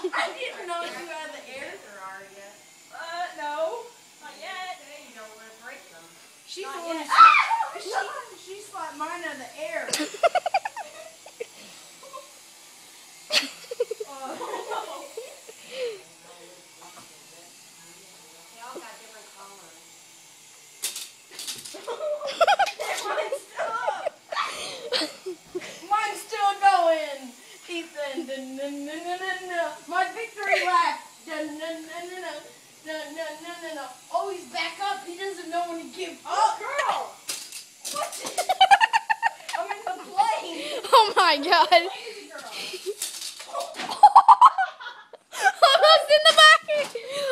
I didn't know you had the air. No. Not yet. You don't want to break them. She slapped mine out of the air. They all got different colors. Mine's still up. Mine's still going. Ethan, my victory lap. No. Oh, he's back up. He doesn't know when to give up. Oh, girl. What? I'm in the plane. Oh my god. Crazy girl. Almost in the back.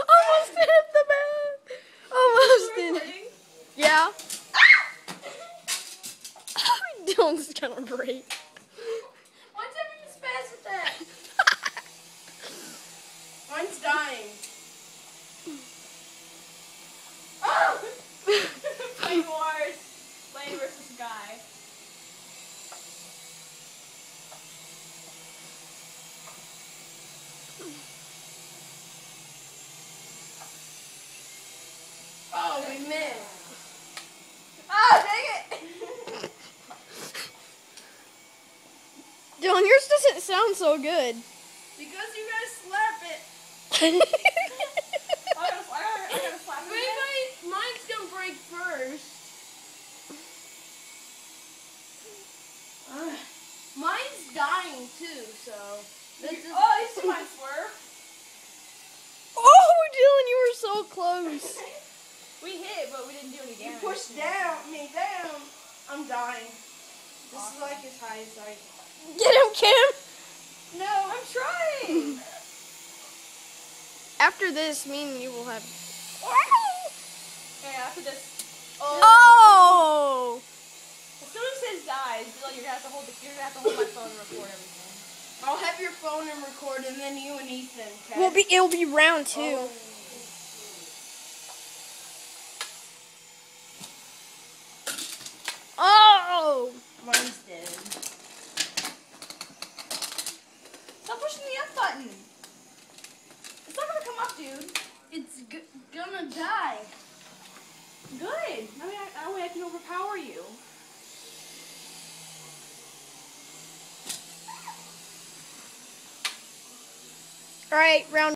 Almost hit the back. Almost in. Yeah. Dylan's gonna break. Why's everyone spaz with that? Mine's dying. Oh! Plane wars. Plane versus guy. Oh, we missed. Ah, dang it! Dylan, yours doesn't sound so good. Because you guys slap it. I gotta slap him again. Mine's gonna break first. Mine's dying too, so. Oh, you see mine swerve? Oh, Dylan, you were so close. We hit, but we didn't do any You damage. pushed me down. I'm dying. This is like as high as I can. Get him, Kim. No, I'm trying. After this, me and you will have. Okay, after this. Oh! As soon as his dies, you're gonna have to hold my phone and record everything. I'll have your phone and record, and then you and Ethan. Okay? It'll be round 2. Oh. Oh! Mine's dead. Stop pushing the F button. It's not gonna come up, dude. It's gonna die. Good. That way I can overpower you. All right, round